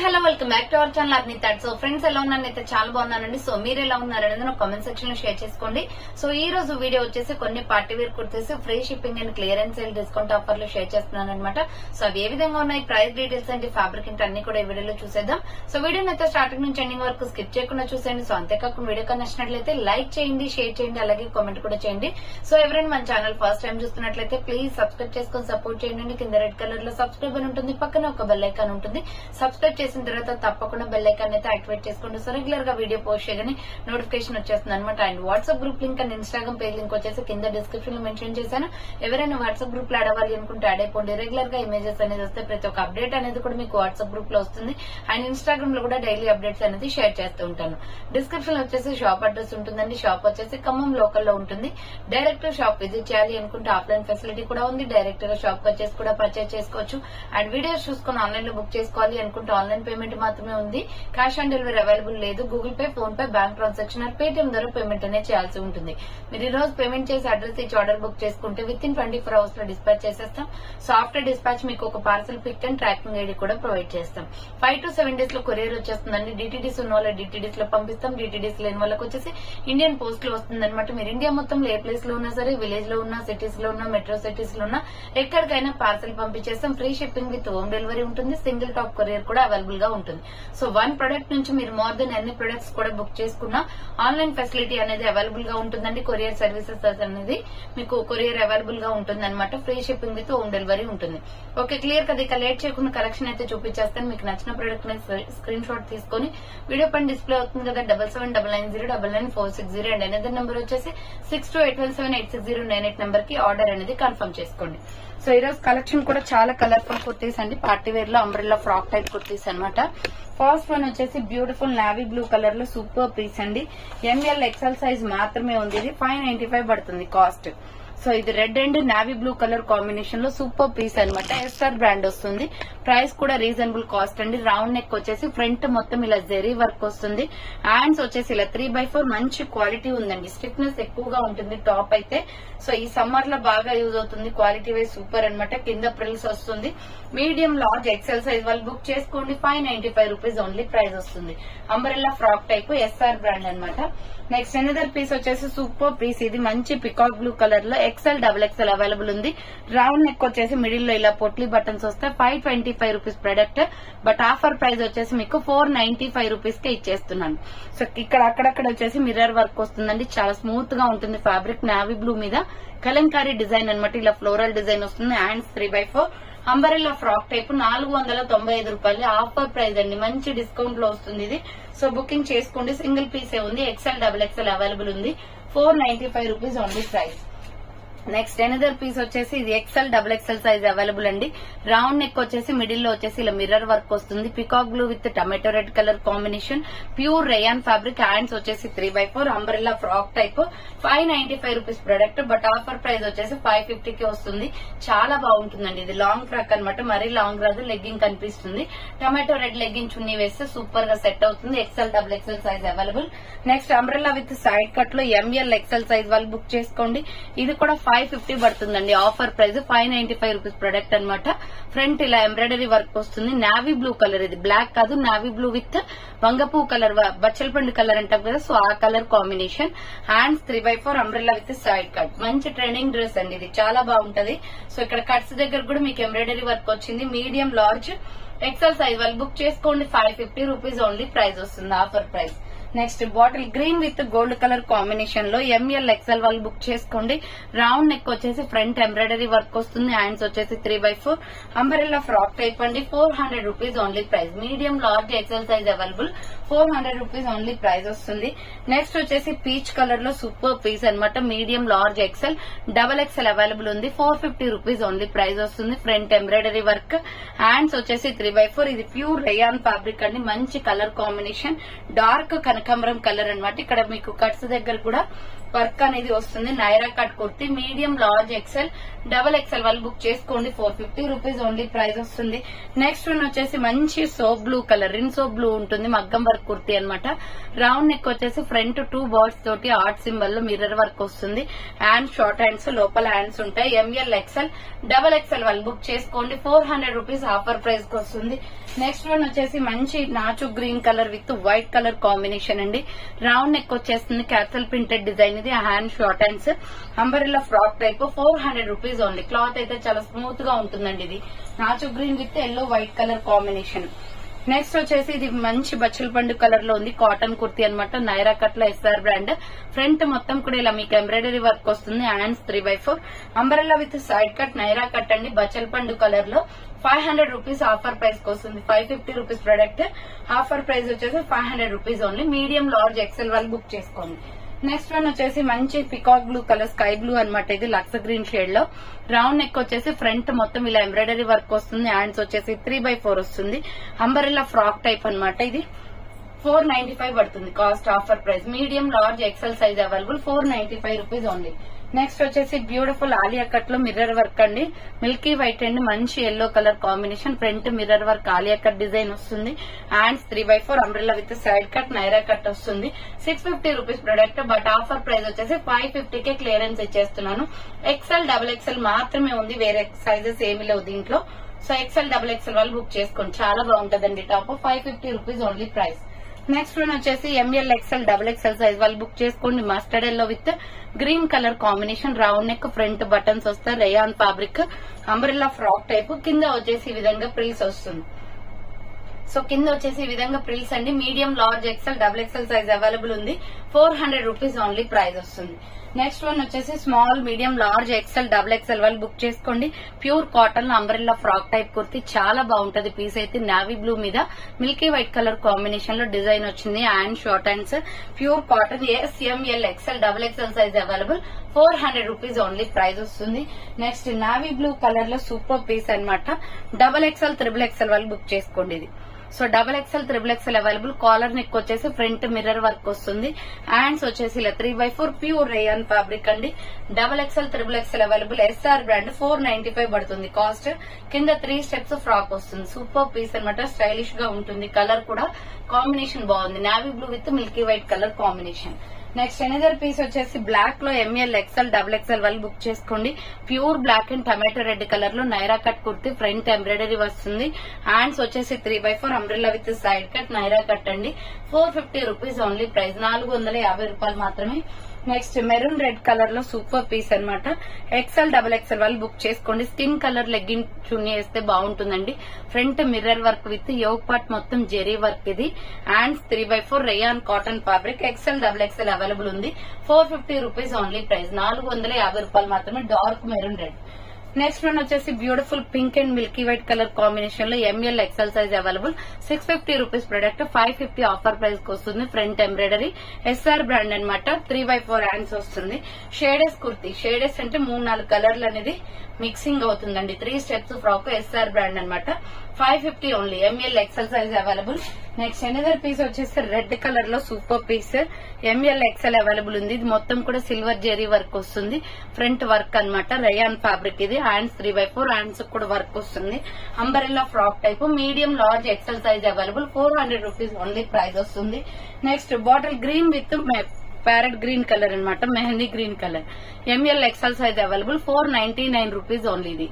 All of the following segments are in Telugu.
Hello welcome back to our channel అర్ని thought. So friends ఎలా ఉన్నాను అయితే చాలా బాగున్నానండి. సో మీరు ఎలా ఉన్నారనేది నాకు కామెంట్ సెక్షన్ లో షేర్ చేసుకోండి. సో ఈ రోజు వీడియో వచ్చేసి కొన్ని party wear kurtis free shipping and clearance sale discount offer లో షేర్ చేస్తున్నాను అనమాట. సో అవి ఏ విధంగా ఉన్నాయి, ప్రైస్ డీటెయిల్స్ అండ్ ఫ్యాబ్రిక్ ఇంటి అన్ని కూడా ఈ వీడియోలో చూసేద్దాం. సో వీడియోని అయితే స్టార్టింగ్ నుంచి ఎండింగ్ వరకు స్కిప్ చేయకుండా చూసేయండి. సో అంతేకాకుండా వీడియో కన్నా నచ్చినట్లయితే లైక్ చేయండి, షేర్ చేయండి, అలాగే కామెంట్ కూడా చేయండి. సో ఎవరైనా మన ఛానల్ ఫస్ట్ టైం చూస్తున్నట్లయితే ప్లీజ్ సబ్స్క్రైబ్ చేసుకొని సపోర్ట్ చేయండి. కింద రెడ్ కలర్ లో సబ్స్క్రైబ్ అని ఉంటుంది, పక్కన ఒక బెల్ ఐకాన్ ఉంటుంది. సబ్స్క్రైబ్ చేసిన తర్వాత తప్పకుండా బెల్ ఐకాన్ అయితే యాక్టివేట్ చేసుకోండి. సో రెగ్యులర్ గా వీడియో పోస్ట్ చేయగానే నోటిఫికేషన్ వచ్చేస్తుంది అనమాట. And WhatsApp group link and Instagram page link వచ్చేసి కింద డిస్క్రిప్షన్ లో మెన్షన్ చేశాను. ఎవరైనా వాట్సాప్ గ్రూప్ లో అడవాలి అనుకుంటే యాడ్ అయిపోండి. రెగ్యులర్ గా ఇమేజెస్ అనేది వస్తే ప్రతి ఒక్క అప్డేట్ అనేది కూడా మీకు వాట్సాప్ గ్రూప్ లో వస్తుంది. అండ్ ఇన్స్టాగ్రామ్ లో కూడా డైలీ అప్డేట్స్ అనేది షేర్ చేస్తూ ఉంటాను. డిస్క్రిప్షన్ లో వచ్చేసి షాప్ అడ్రస్ ఉంటుందండి. షాప్ వచ్చేసి ఖమ్మం లోకల్ లో ఉంటుంది. డైరెక్ట్ షాప్ విజిట్ చేయాలి అనుకుంటే ఆఫ్లైన్ ఫెసిలిటీ కూడా ఉంది. డైరెక్ట్ గా షాప్ వచ్చేసి కూడా పర్చేస్ చేసుకోవచ్చు. అండ్ వీడియోస్ చూసుకుని ఆన్లైన్ లో బుక్ చేసుకోవాలి అనుకుంటే ఆన్లైన్ పేమెంట్ మాత్రమే ఉంది. క్యాష్ ఆన్ డెలివరీ అవైలబుల్ లేదు. Google pay, phone pay, bank transaction Paytm ద్వారా పేమెంట్ అనేది చేయాల్సి ఉంటుంది. మీరు ఈ రోజు పేమెంట్ చేసి అడ్రస్ ఇచ్చి ఆర్డర్ బుక్ చేసుకుంటే విత్ ఇన్ 24 hours లో డిస్పాచ్ చేసేస్తాం. సో ఆఫ్టర్ డిస్పాచ్ మీకు ఒక parcel pick and tracking ID కూడా ప్రొవైడ్ చేస్తాం. 5 to 7 days లో కొరియర్ వచ్చేస్తుందండి. డిటిడిస్ ఉన్న వాళ్ళు డిటిడిస్ లో పంపిస్తాం. డిటిడిస్ లేని వాళ్ళకి వచ్చేసి ఇండియన్ పోస్ట్ లో వస్తుంది అనమాట. మీరు ఇండియా మొత్తంలో ఏ ప్లేస్ లో ఉన్నా సరే, విలేజ్ లో ఉన్నా, సిటీస్ లో ఉన్నా, మెట్రో సిటీస్ లో ఉన్నా ఎక్కడికైనా పార్సల్ పంపించేస్తాం. Free shipping with home delivery ఉంటుంది. సింగిల్ టాప్ కొరియర్ కూడా అవైలబుల్ గా ఉంటుంది. సో వన్ ప్రొడక్ట్ నుంచి మీరు మోర్ దెన్ ఎన్ని ప్రొడక్ట్స్ కూడా బుక్ చేసుకున్నా ఆన్లైన్ ఫెసిలిటీ అనేది అవైలబుల్ గా ఉంటుందండి. కొరియర్ సర్వీసెస్ అనేది మీకు కొరియర్ అవైలబుల్ గా ఉంటుంది అనమాట. Free shipping with home delivery ఉంటుంది. ఓకే, క్లియర్ కదా. ఇక లేట్ చేయకుండా కలెక్షన్ అయితే చూపించేస్తాను. మీకు నచ్చిన ప్రొడక్ట్ స్క్రీన్ షాట్ తీసుకొని వీడియో పైన డిస్ప్లే అవుతుంది కదా 7799090460 అండ్ అనేది నెంబర్ వచ్చేసి 6281786098 నెంబర్ కి ఆర్డర్ అనేది కన్ఫర్మ్ చేసుకోండి. సో ఈ రోజు కలెక్షన్ కూడా చాలా కలర్ఫుల్ కుర్తీస్ అండి. పార్టీ వేర్ లో అంబ్రెల్లా ఫ్రాక్ టైప్ కుర్తీస్ అనమాట. ఫస్ట్ వన్ వచ్చేసి బ్యూటిఫుల్ నావీ బ్లూ కలర్ లో సూపర్ పీస్ అండి. ఎంఎల్ ఎక్సెల్ సైజ్ మాత్రమే ఉంది. ఇది 595 పడుతుంది కాస్ట్. సో ఇది red and navy blue colour combination లో సూపర్ పీస్ అనమాట. ఎస్ఆర్ బ్రాండ్ వస్తుంది. ప్రైస్ కూడా రీజనబుల్ కాస్ట్ అండి. రౌండ్ నెక్ వచ్చేసి ఫ్రంట్ మొత్తం ఇలా జెరీ వర్క్ వస్తుంది. హ్యాండ్స్ వచ్చేసి ఇలా 3/4 మంచి క్వాలిటీ ఉందండి. స్టిఫ్నెస్ ఎక్కువగా ఉంటుంది టాప్ అయితే. సో ఈ సమ్మర్ లో బాగా యూజ్ అవుతుంది. క్వాలిటీ వైజ్ సూపర్ అనమాట. కింద ప్రిల్స్ వస్తుంది. మీడియం లార్జ్ ఎక్సెల్ సైజ్ వాళ్ళు బుక్ చేసుకోండి. 595 రూపీస్ ఓన్లీ ప్రైస్ వస్తుంది. Umbrella frock type SR brand అనమాట. నెక్స్ట్ ఎనదర్ పీస్ వచ్చేసి సూపర్ పీస్. ఇది మంచి పికాక్ బ్లూ కలర్ లో XL, XXL అవైలబుల్ ఉంది. రౌండ్ నెక్ వచ్చేసి మిడిల్ లో ఇలా పొట్లీ బటన్స్ వస్తాయి. 525 rupees product. But offer price వచ్చేసి మీకు 495 రూపీస్ కే ఇచ్చేస్తున్నాను. సో ఇక్కడ అక్కడక్కడ వచ్చేసి మిర్రర్ వర్క్ వస్తుందండి. చాలా స్మూత్ గా ఉంటుంది ఫ్యాబ్రిక్. నావీ బ్లూ మీద కలంకారీ డిజైన్ అనమాట. ఇలా ఫ్లోరల్ డిజైన్ వస్తుంది. హ్యాండ్స్ 3/4 అంబరెల్లా ఫ్రాక్ టైప్ 495 రూపాయలు ఆఫర్ ప్రైస్ అండి. మంచి డిస్కౌంట్ లో వస్తుంది ఇది. సో బుకింగ్ చేసుకోండి. సింగిల్ పీసే ఉంది. XL, XXL అవైలబుల్ ఉంది. 495 rupees only price. Next another piece వచ్చేసి ఇది XL, XXL సైజ్ అవైలబుల్ అండి. రౌండ్ నెక్ వచ్చేసి మిడిల్ లో వచ్చేసి ఇలా మిర్రర్ వర్క్ వస్తుంది. Peacock blue with tomato red colour combination. Pure rayon fabric. Hands వచ్చేసి 3/4 umbrella frock type 595 rupees product. But offer price వచ్చేసి 550 కి వస్తుంది. చాలా బాగుంటుందండి. ఇది లాంగ్ ఫ్రాక్ అనమాట. మరీ లాంగ్ రాదు. లెగ్గింగ్ కనిపిస్తుంది. టమాటో రెడ్ లెగ్గింగ్ చున్నీ వేస్తే సూపర్ గా సెట్ అవుతుంది. XL, XXL size available. Next umbrella with side cut లో ML, XL సైజ్ వాళ్ళు బుక్ చేసుకోండి. ఇది కూడా 550 పడుతుందండి. ఆఫర్ ప్రైస్ 595 రూపీస్ ప్రొడక్ట్ అనమాట. ఫ్రంట్ ఇలా ఎంబ్రాయిడరీ వర్క్ వస్తుంది. Navy blue colour. ఇది బ్లాక్ కాదు, నావీ బ్లూ విత్ వంగపూ కలర్, బచ్చలపండు కలర్ అంటాం కదా. సో ఆ colour combination. Hands 3/4 umbrella with side cut. మంచి ట్రెండింగ్ డ్రెస్ అండి. ఇది చాలా బాగుంటది. సో ఇక్కడ కట్స్ దగ్గర కూడా మీకు ఎంబ్రాయిడరీ వర్క్ వచ్చింది. మీడియం, లార్జ్, XL సైజ్ వాళ్ళు బుక్ చేసుకోండి. 550 రూపీస్ ఓన్లీ ప్రైస్ వస్తుంది. Offer price. Next bottle green with gold colour combination లో ML, XL వాళ్ళు బుక్ చేసుకోండి. రౌండ్ నెక్ వచ్చేసి ఫ్రంట్ ఎంబ్రాయిడరీ వర్క్ వస్తుంది. హ్యాండ్స్ వచ్చేసి 3/4 అంబ్రెల్లా ఫ్రాక్ టైప్ అండి. 400 rupees only price. Medium, large, XL size available. 400 rupees only price వస్తుంది. నెక్స్ట్ వచ్చేసి పీచ్ కలర్ లో సూపర్ పీస్ అనమాట. Medium, large, XL, XXL available ఉంది. 450 రూపీస్ ఓన్లీ ప్రైస్ వస్తుంది. Front embroidery work. హ్యాండ్స్ వచ్చేసి 3/4. ఇది ప్యూర్ రేయాన్ ఫ్యాబ్రిక్ అండి. మంచి కలర్ కాంబినేషన్. డార్క్ కనకాంబరం కనకాంబరం కలర్ అన్నమాట. ఇక్కడ మీకు కట్స్ దగ్గర కూడా వర్క్ అనేది వస్తుంది. Naira cut kurti medium large XL double XL వాళ్ళు బుక్ చేసుకోండి. 450 రూపీస్ ఓన్లీ ప్రైస్ వస్తుంది. నెక్స్ట్ వన్ వచ్చేసి మంచి soap blue colour, Rin soap blue ఉంటుంది, మగ్గం వర్క్ కుర్తి అన్నమాట. రౌండ్ నెక్ వచ్చేసి ఫ్రంట్ 2 బర్డ్స్ తోటి ఆర్ట్ సింబల్ లో మిర్రర్ వర్క్ వస్తుంది. హ్యాండ్ షార్ట్ హ్యాండ్స్, లోపల హ్యాండ్స్ ఉంటాయి. ఎంఎల్ ఎక్సెల్ డబల్ ఎక్సెల్ వాళ్ళు బుక్ చేసుకోండి. 400 రూపీస్ ఆఫర్ ప్రైస్ కి వస్తుంది. నెక్స్ట్ వన్ వచ్చేసి మంచి నాచు green colour with white colour combination అండి. రౌండ్ నెక్ వచ్చేస్తుంది, క్యాథల్ ప్రింటెడ్ డిజైన్ ఇది. Hand short hands, umbrella frock type. 400 rupees only. Cloth అయితే చాలా స్మూత్ గా ఉంటుందండి. ఇది నాచు green with yellow white colour combination. Next వచ్చేసి ఇది మంచి బచ్చల పండు కలర్ లో ఉంది, కాటన్ కుర్తి అన్నమాట. నైరా కట్ లో ఎస్ఆర్ బ్రాండ్. ఫ్రంట్ మొత్తం కూడా ఇలా మీకు ఎంబ్రాయిడరీ వర్క్ వస్తుంది. Hands 3/4 umbrella with side cut Naira cut అండి, బచ్చల పండు కలర్ లో. 500 రూపీస్ ఆఫర్ ప్రైస్ కి వస్తుంది. 550 రూపీస్ ప్రొడక్ట్. ఆఫర్ ప్రైస్ వచ్చేసి 500 rupees only. Medium large XL వాళ్ళు బుక్ చేసుకోండి. నెక్స్ట్ వన్ వచ్చేసి మంచి peacock blue colour, sky blue అన్నమాట. ఇది లక్స్ గ్రీన్ షేడ్ లో. రౌండ్ నెక్ వచ్చేసి ఫ్రంట్ మొత్తం ఇలా ఎంబ్రాయిడరీ వర్క్ వస్తుంది. హ్యాండ్స్ వచ్చేసి 3/4 వస్తుంది. అంబరెల్లా ఫ్రాక్ టైప్ అన్నమాట. ఇది 495 పడుతుంది cost. Offer price. Medium large XL size available. 495 rupees only. Next వచ్చేసి బ్యూటిఫుల్ ఆలియా కట్ లో మిర్రర్ వర్క్ అండి. మిల్కీ వైట్ అండ్ మంచి yellow colour combination. Front mirror work Alia cut design వస్తుంది. Hands 3/4 umbrella with side cut Naira cut వస్తుంది. 650 rupees product. But offer price వచ్చేసి 550 కే క్లియరెన్స్ ఇచ్చేస్తున్నాను. ఎక్సెల్ డబుల్ ఎక్సెల్ మాత్రమే ఉంది, వేరే సైజెస్ ఏమీ లేవు దీంట్లో. సో ఎక్సెల్ డబుల్ ఎక్సెల్ వాళ్ళు బుక్ చేసుకోండి, చాలా బాగుంటదండి top. 550 rupees only price. Next one వచ్చేసి ML XL double XL size వాళ్ళు బుక్ చేసుకోండి. Mustard yellow with green colour combination. Round neck, front buttons వస్తాయి. Rayon fabric umbrella frock type. కింద వచ్చేసి ఈ విధంగా ప్రిల్స్ వస్తుంది. సో కింద వచ్చేసి ఈ విధంగా ప్రిల్స్ అండి. Medium large XL double XL size available ఉంది. 400 రూపీస్ ఓన్లీ ప్రైస్ వస్తుంది. నెక్స్ట్ వన్ వచ్చేసి small, medium, large XL double XL వాళ్ళు బుక్ చేసుకోండి. ప్యూర్ కాటన్ లో అంబ్రెల్లా ఫ్రాక్ టైప్ కుర్తి చాలా బాగుంటది. పీస్ అయితే నావీ బ్లూ మీద మిల్కీ వైట్ కలర్ కాంబినేషన్ లో డిజైన్ వచ్చింది. Hand short hands, pure cotton. SML XL double XL size available. 400 rupees only price వస్తుంది. నెక్స్ట్ నావీ బ్లూ కలర్ లో సూపర్ పీస్ అన్నమాట. డబుల్ ఎక్సెల్ త్రిబుల్ ఎక్సెల్ వాళ్ళు బుక్ చేసుకోండి. ఇది so double XL triple XL available. Collar neck వచ్చేసి ఫ్రంట్ మిర్రర్ వర్క్ వస్తుంది. హ్యాండ్స్ వచ్చేసి ఇలా 3/4 ప్యూర్ రేయాన్ ఫ్యాబ్రిక్ అండి. Double XL triple XL available. SR brand. 495 పడుతుంది కాస్ట్. కింద 3 స్టెప్స్ ఫ్రాక్ వస్తుంది. సూపర్ పీస్ అన్నమాట. స్టైలిష్ గా ఉంటుంది. కలర్ కూడా కాంబినేషన్ బాగుంది. Navy blue with milky white colour combination. Next another piece వచ్చేసి బ్లాక్ లో ఎంఎల్ ఎక్సెల్ డబుల్ ఎక్సెల్ వాళ్ళు బుక్ చేసుకోండి. Pure black and tomato red colour లో Naira cut kurti. Front embroidery వస్తుంది. హ్యాండ్స్ వచ్చేసి 3/4 umbrella with side cut Naira cut అండి. 450 రూపీస్ ఓన్లీ ప్రైస్. 450 రూపాయలు మాత్రమే. నెక్స్ట్ మెరూన్ రెడ్ కలర్ లో సూపర్ పీస్ అన్నమాట. ఎక్సెల్ డబుల్ ఎక్సెల్ వాళ్ళు బుక్ చేసుకోండి. స్కిన్ కలర్ లెగ్గిన్ చున్నీ వేస్తే బాగుంటుందండి. Front mirror work with yoke part మొత్తం జెరీ వర్క్. ఇది hands 3/4 rayon cotton fabric. XL double XL available ఉంది. 450 రూపీస్ ఓన్లీ ప్రైస్. 450 రూపాయలు మాత్రమే. Dark maroon red. Next one వచ్చేసి beautiful pink and milky white colour combination లో ML XL size available. 650 rupees product. 550 offer price కి వస్తుంది. Front embroidery. ఎస్ఆర్ బ్రాండ్ అన్నమాట. 3/4 హ్యాండ్స్ వస్తుంది. షేడెస్ కుర్తి. షేడెస్ అంటే 3-4 కలర్లు అనేది మిక్సింగ్ అవుతుందండి. 3 స్టెప్స్ ఫ్రాక్. ఎస్ఆర్ బ్రాండ్ అన్నమాట. 550 only. ML XL size available. Next another piece వచ్చేసి రెడ్ కలర్ లో super piece. ML XL available ఉంది. ఇది మొత్తం కూడా సిల్వర్ జెరీ వర్క్ వస్తుంది. ఫ్రంట్ వర్క్ అన్నమాట. Rayon fabric. ఇది హ్యాండ్స్ 3/4 హ్యాండ్స్ కూడా వర్క్ వస్తుంది. Umbrella frock type. Medium large XL size available. 400 rupees only price వస్తుంది. Next bottle green with parrot green colour అన్నమాట. Mehndi green colour. ML XL size available. 499 rupees only. ఇది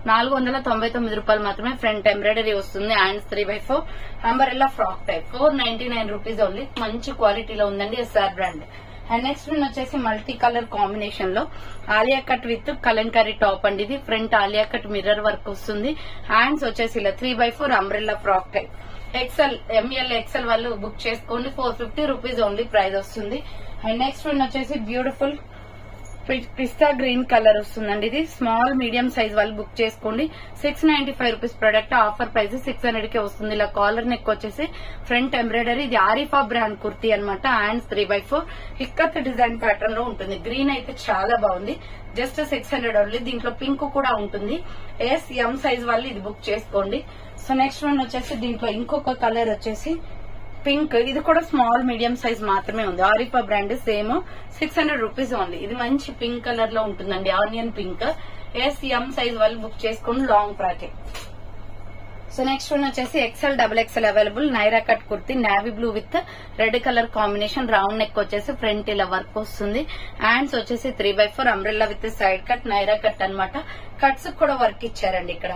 499 రూపాయలు మాత్రమే. ఫ్రంట్ ఎంబ్రాయిడరీ వస్తుంది. Hands 3/4 umbrella frock type. 499 rupees only. మంచి క్వాలిటీలో ఉందండి. SR brand. And next one వచ్చేసి మల్టీ కలర్ కాంబినేషన్ లో Alia cut with kalamkari top అండి. ఇది front Alia cut mirror work వస్తుంది. హ్యాండ్స్ వచ్చేసి ఇలా 3/4 umbrella frock type. XL ML XL వాళ్ళు బుక్ చేసుకోండి. 450 రూపీస్ ఓన్లీ ప్రైస్ వస్తుంది. అండ్ నెక్స్ట్ వన్ వచ్చేసి బ్యూటిఫుల్ పిస్తా గ్రీన్ కలర్ వస్తుందండి. ఇది స్మాల్ మీడియం సైజ్ వాళ్ళు బుక్ చేసుకోండి. 695 రూపీస్ ప్రొడక్ట్. ఆఫర్ ప్రైస్ 600 కే వస్తుంది. ఇలా కాలర్ నెక్ వచ్చేసి ఫ్రంట్ ఎంబ్రాయిడరీ. ఇది ఆరిఫా బ్రాండ్ కుర్తీ అన్నమాట. హ్యాండ్స్ 3/4 ఇక్కత్ డిజైన్ ప్యాటర్న్ లో ఉంటుంది. గ్రీన్ అయితే చాలా బాగుంది. Just 600 only. దీంట్లో పింక్ కూడా ఉంటుంది. ఎం సైజ్ వాళ్ళు ఇది బుక్ చేసుకోండి. సో నెక్స్ట్ వన్ వచ్చేసి దీంట్లో ఇంకొక కలర్ వచ్చేసి పింక్, ఇది కూడా స్మాల్ మీడియం సైజ్ మాత్రమే ఉంది. Arifa brand, same 600 rupees only. ఇది మంచి పింక్ కలర్ లో ఉంటుందండి, ఆనియన్ పింక్. ఎం సైజ్ వాళ్ళు బుక్ చేసుకుని long frock. So next one వచ్చేసి XL XXL available Naira cut kurti, navy blue with red colour combination. Round neck వచ్చేసి ఫ్రంట్ ఇలా వర్క్ వస్తుంది. హ్యాండ్స్ వచ్చేసి 3/4 umbrella with side cut, Naira cut అన్నమాట. కట్స్ కూడా వర్క్ ఇచ్చారండి ఇక్కడ.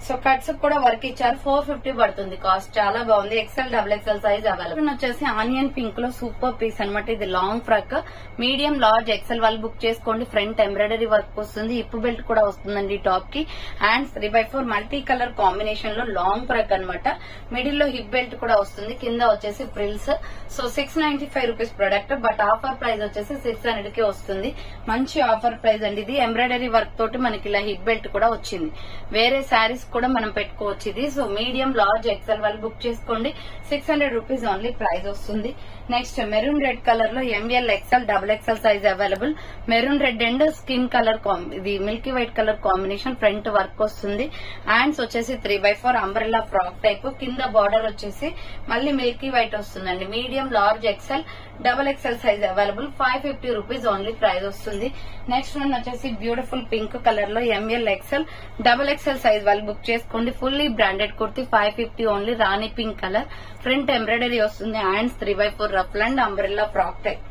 సో కట్స్ కూడా వర్క్ ఇచ్చారు. 450 పడుతుంది కాస్ట్. చాలా బాగుంది. XL XXL size available. వచ్చేసి ఆనియన్ పింక్ లో సూపర్ పీస్ అనమాట. ఇది long frock, medium large XL వాళ్ళు బుక్ చేసుకోండి. ఫ్రంట్ ఎంబ్రాయిడరీ వర్క్ వస్తుంది, హిప్ బెల్ట్ కూడా వస్తుందండి టాప్ కి. హ్యాండ్స్ 3/4 మల్టీ కలర్ కాంబినేషన్ లో లాంగ్ ఫ్రాక్ అనమాట. మిడిల్ లో హిప్ బెల్ట్ కూడా వస్తుంది. కింద వచ్చేసి frills. So 695 rupees product, but offer price వచ్చేసి 600 కి వస్తుంది. మంచి ఆఫర్ ప్రైస్ అండి ఇది. ఎంబ్రాయిడరీ వర్క్ తోటి మనకి ఇలా హిప్ బెల్ట్ కూడా వచ్చింది. వేరే శారీస్ కూడా మనం పెట్టుకోవచ్చు ఇది. సో మీడియం లార్జ్ XL వాళ్ళు బుక్ చేసుకోండి. 600 రూపీస్ ఓన్లీ ప్రైస్ వస్తుంది. నెక్స్ట్ మెరూన్ రెడ్ కలర్ లో ML XL XXL size available. Maroon red and skin colour, ఇది milky white colour combination. Front work వస్తుంది. హ్యాండ్స్ వచ్చేసి 3/4 అంబ్రెల్లా ఫ్రాక్ టైప్. కింద బార్డర్ వచ్చేసి మళ్ళీ మిల్కీ వైట్ వస్తుందండి. Medium large XL XXL size available. 550 rupees only price వస్తుంది. నెక్స్ట్ వన్ వచ్చేసి బ్యూటిఫుల్ పింక్ కలర్ లో ML XL XXL సైజ్ వాళ్ళు బుక్ చేసుకోండి. Fully branded kurti 550 only. Rani pink colour, front embroidery వస్తుంది. Hands 3/4 ruff and umbrella frock type.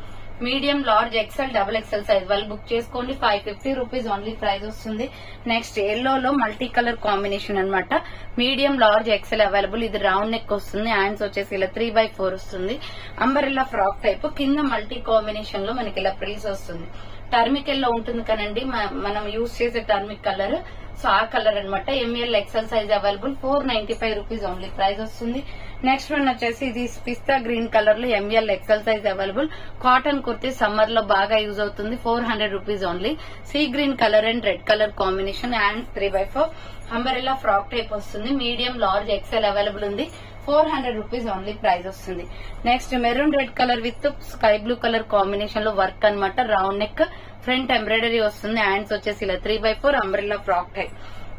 Medium large XL XXL size వాళ్ళు బుక్ చేసుకోండి. 550 రూపీస్ ఓన్లీ ప్రైస్ వస్తుంది. నెక్స్ట్ ఎల్లో లో మల్టీ కలర్ కాంబినేషన్ అనమాట. Medium large XL available. ఇది రౌండ్ నెక్ వస్తుంది. హ్యాండ్స్ వచ్చేసి ఇలా 3/4 వస్తుంది. Umbrella frock type. కింద మల్టీ కాంబినేషన్ లో మనకి ఇలా ప్రిల్స్ వస్తుంది. టర్మిక్ ఎల్లో ఉంటుంది కనండి మనం యూజ్ చేసే టర్మిక్ కలర్. సో ఆ కలర్ అనమాట. ML XL size available. 495 rupees only price వస్తుంది. నెక్స్ట్ వన్ వచ్చేసి ఇది పిస్తా గ్రీన్ కలర్ లో ML XL size available. Cotton kurti summer లో బాగా యూజ్ అవుతుంది. 400 rupees only. Sea green colour and red colour combination. Hands 3/4 umbrella frock type వస్తుంది. మీడియం లార్జ్ XL అవైలబుల్ ఉంది. 400 రూపీస్ ఓన్లీ ప్రైస్ వస్తుంది. Next maroon red colour with sky blue colour combination లో వర్క్ అనమాట. రౌండ్ నెక్, ఫ్రంట్ ఎంబ్రాయిడరీ వస్తుంది. హ్యాండ్స్ వచ్చేసి ఇలా 3/4 umbrella frock type.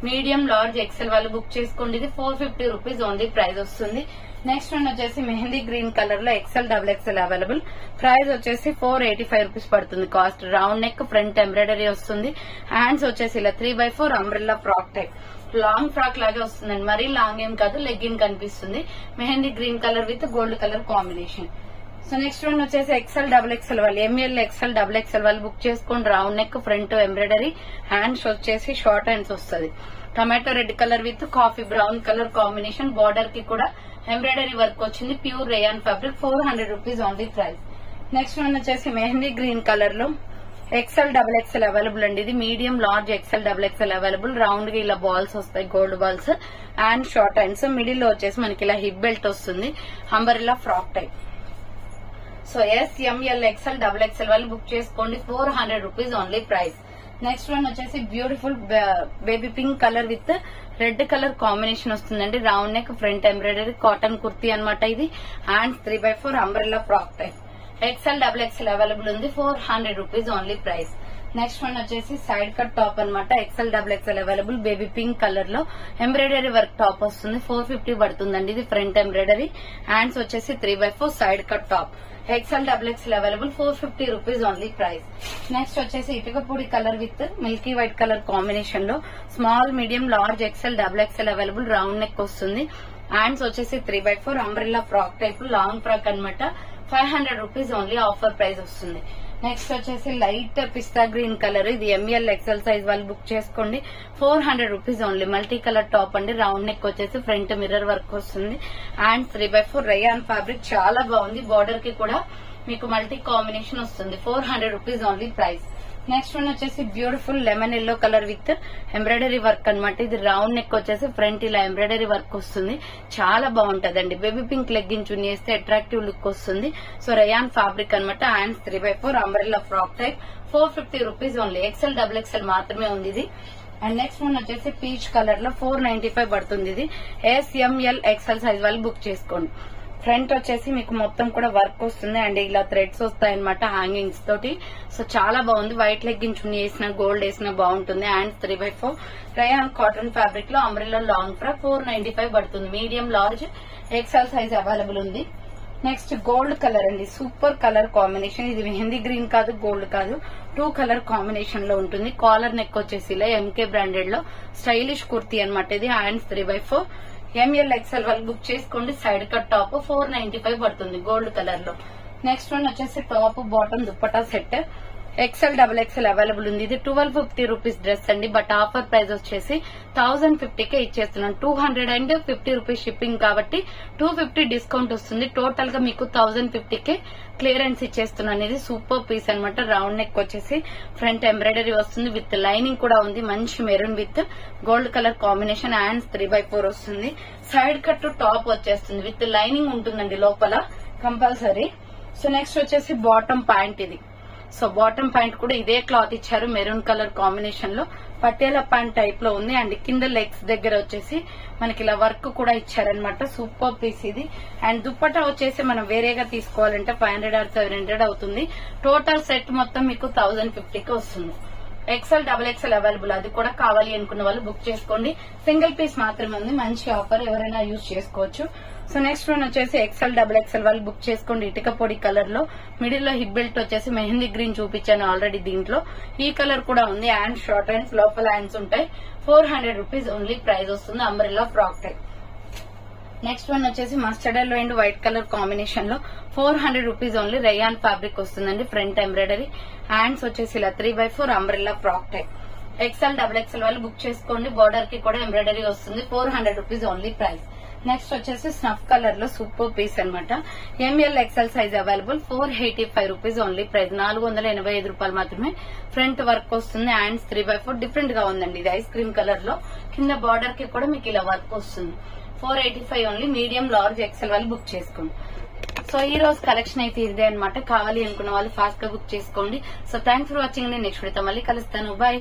Medium large XL వాళ్ళు బుక్ చేసుకోండి. ఇది 450 రూపీస్ ఓన్లీ ప్రైస్ వస్తుంది. నెక్స్ట్ వన్ వచ్చేసి మెహందీ గ్రీన్ కలర్ లో XL XXL అవైలబుల్. ప్రైస్ వచ్చేసి 485 రూపీస్ పడుతుంది cost. Round neck, front embroidery వస్తుంది. హ్యాండ్స్ వచ్చేసి ఇలా 3/4 umbrella frock type. Long frock లాగే వస్తుందండి, మరీ లాంగ్ ఏం కాదు, లెగ్గిన్ కనిపిస్తుంది. Mehndi green colour with gold colour combination. So next one వచ్చేసి XL XXL వాళ్ళు ML XL XXL వాళ్ళు బుక్ చేసుకోండి. Round neck, front embroidery, hands వచ్చేసి షార్ట్ హ్యాండ్స్ వస్తుంది. Tomato red colour with coffee brown colour combination. Border కి కూడా ఎంబ్రాయిడరీ వర్క్ వచ్చింది. Pure rayon fabric. 400 rupees only price. Next one వచ్చేసి మెహందీ గ్రీన్ కలర్ లో XL XXL అవైలబుల్ అండి. ఇది medium large XL XXL available. Round గా ఇలా బాల్స్ వస్తాయి, gold balls and short hands. Middle లో వచ్చేసి మనకి ఇలా హిప్ బెల్ట్ వస్తుంది. Umbrella frock type. So ML XL XXL వాళ్ళు బుక్ చేసుకోండి. 400 rupees only price. Next one వచ్చేసి beautiful baby pink colour with red colour combination వస్తుందండి. Round neck, front embroidery, cotton kurti అనమాట ఇది. Hands 3/4 umbrella frock type. XL XXL available ఉంది. 400 rupees only price. Next one వచ్చేసి సైడ్ కట్ టాప్ అనమాట. XL XXL available. Baby pink colour లో ఎంబ్రాయిడరీ వర్క్ టాప్ వస్తుంది. 450 పడుతుందండి. ఇది ఫ్రంట్ ఎంబ్రాయిడరీ. హ్యాండ్స్ వచ్చేసి 3/4 side cut top. XL XXL available. 450 rupees only price. Next వచ్చేసి ఇటుకపూడి colour with milky white colour combination లో small, medium, large XL XXL available. Round neck వస్తుంది. హ్యాండ్స్ వచ్చేసి 3/4 umbrella frock type. Long frock అనమాట. 500 రూపీస్ ఓన్లీ ఆఫర్ ప్రైస్ వస్తుంది. నెక్స్ట్ వచ్చేసి లైట్ పిస్తా గ్రీన్ కలర్. ఇది ML XL సైజ్ వాళ్ళు బుక్ చేసుకోండి. 400 rupees only. Multi colour top అండి. రౌండ్ నెక్ వచ్చేసి ఫ్రంట్ మిర్రర్ వర్క్ వస్తుంది. And 3/4 rayon fabric. చాలా బాగుంది. బార్డర్ కి కూడా మీకు మల్టీ కాంబినేషన్ వస్తుంది. 400 rupees only price. Next one వచ్చేసి beautiful lemon yellow colour with embroidery work అనమాట. ఇది రౌండ్ నెక్ వచ్చేసి ఫ్రంట్ ఇలా ఎంబ్రాయిడరీ వర్క్ వస్తుంది. చాలా బాగుంటదండి. బేబీ పింక్ లెగ్గిన్ చున్నీ వేస్తే అట్రాక్టివ్ లుక్ వస్తుంది. సో రేయాన్ ఫ్యాబ్రిక్ అనమాట. Hands 3/4 umbrella frock type. 450 rupees only. XL XXL మాత్రమే ఉంది ఇది. అండ్ నెక్స్ట్ వన్ వచ్చేసి పీచ్ కలర్ లో 495 పడుతుంది. ఇది SML XL సైజ్ వాళ్ళు బుక్ చేసుకోండి. ఫ్రంట్ వచ్చేసి మీకు మొత్తం కూడా వర్క్ వస్తుంది అండ్ ఇలా థ్రెడ్స్ వస్తాయి అనమాట హ్యాంగింగ్స్ తోటి. సో చాలా బాగుంది. వైట్ లెగ్గిన్ చున్నీ వేసిన, గోల్డ్ వేసిన బాగుంటుంది. అండ్ 3/4 రేయాన్ కాటన్ ఫ్యాబ్రిక్ లో అంబ్రెల్లా లాంగ్ ఫ్రాక్. 495 పడుతుంది. Medium, large XL size available ఉంది. నెక్స్ట్ గోల్డ్ కలర్ అండి, సూపర్ కలర్ కాంబినేషన్. ఇది మెహందీ గ్రీన్ కాదు, గోల్డ్ కాదు, 2 కలర్ కాంబినేషన్ లో ఉంటుంది. కాలర్ నెక్ వచ్చేసి ఇలా ఎంకే బ్రాండెడ్ లో స్టైలిష్ కుర్తీ అనమాట. ఇది హ్యాండ్స్ 3/4 ఎంఎల్ ఎక్స్ఎల్ వాళ్ళు బుక్ చేసుకోండి. సైడ్ కట్ టాప్ 495 పడుతుంది గోల్డ్ కలర్ లో. నెక్స్ట్ వన్ వచ్చేసి top bottom dupatta set XL XXL available ఉంది. ఇది 1250 రూపీస్ డ్రెస్ అండి. బట్ ఆఫర్ ప్రైస్ వచ్చేసి 1050 కే ఇచ్చేస్తున్నాను. 250 రూపీస్ షిప్పింగ్ కాబట్టి 250 డిస్కౌంట్ వస్తుంది. టోటల్ గా మీకు 1050 కే క్లియరెన్స్ ఇచ్చేస్తున్నాను. ఇది సూపర్ పీస్ అనమాట. రౌండ్ నెక్ వచ్చేసి ఫ్రంట్ ఎంబ్రాయిడరీ వస్తుంది విత్ లైనింగ్ కూడా ఉంది. మంచి maroon with gold colour combination. Hands 3/4 వస్తుంది. సైడ్ కట్ టాప్ వచ్చేస్తుంది విత్ లైనింగ్ ఉంటుందండి లోపల కంపల్సరీ. సో నెక్స్ట్ వచ్చేసి బాటమ్ ప్యాంట్. ఇది సో బాటమ్ ప్యాంట్ కూడా ఇదే క్లాత్ ఇచ్చారు మెరూన్ కలర్ కాంబినేషన్ లో. పటేలా ప్యాంట్ టైప్ లో ఉంది. అండ్ కింద లెగ్స్ దగ్గర వచ్చేసి మనకి ఇలా వర్క్ కూడా ఇచ్చారనమాట. సూపర్ పీస్ ఇది. అండ్ దుప్పటా వచ్చేసి మనం వేరేగా తీసుకోవాలంటే 500 or 700 అవుతుంది. టోటల్ సెట్ మొత్తం మీకు 1050 కి వస్తుంది. XL XXL available. అది కూడా కావాలి అనుకున్న వాళ్ళు బుక్ చేసుకోండి. సింగిల్ పీస్ మాత్రమే ఉంది. మంచి ఆఫర్, ఎవరైనా యూజ్ చేసుకోవచ్చు. సో నెక్స్ట్ వన్ వచ్చేసి XL XXL వాళ్ళు బుక్ చేసుకోండి. ఇటుక పొడి కలర్ లో మిడిల్ లో హిప్ బెల్ట్ వచ్చేసి మెహందీ గ్రీన్ చూపించాను ఆల్రెడీ. దీంట్లో ఈ కలర్ కూడా ఉంది. హ్యాండ్ షార్ట్ హ్యాండ్స్, లోపల హ్యాండ్స్ ఉంటాయి. 400 రూపీస్ ఓన్లీ ప్రైస్ వస్తుంది. Umbrella frock type. Next one వచ్చేసి mustard yellow and white colour combination లో 400 రూపీస్ ఓన్లీ. రేయాన్ ఫ్యాబ్రిక్ వస్తుందండి. Front embroidery. హ్యాండ్స్ వచ్చేసి ఇలా 3/4 umbrella frock type. XL XXL వాళ్ళు బుక్ చేసుకోండి. బార్డర్ కి కూడా ఎంబ్రాయిడరీ వస్తుంది. 400 రూపీస్ ఓన్లీ ప్రైస్. నెక్స్ట్ వచ్చేసి స్నఫ్ కలర్ లో సూపర్ పీస్ అనమాట. ML XL size available. 485 rupees only price. 485 రూపాయలు మాత్రమే. ఫ్రంట్ వర్క్ వస్తుంది. హ్యాండ్స్ 3/4 డిఫరెంట్ గా ఉందండి. ఇది ఐస్ క్రీమ్ కలర్ లో కింద బార్డర్ కి కూడా మీకు ఇలా వర్క్ వస్తుంది. 485 ఓన్లీ. మీడియం లార్జ్ ఎక్స్ఎల్ వాళ్ళు బుక్ చేసుకోండి. సో ఈ రోజు కలెక్షన్ అయితే ఇదే అనమాట. కావాలి అనుకున్న వాళ్ళు ఫాస్ట్ గా బుక్ చేసుకోండి. So thanks for watching. Next వీడియోతో మళ్ళీ కలుస్తాను. బాయ్.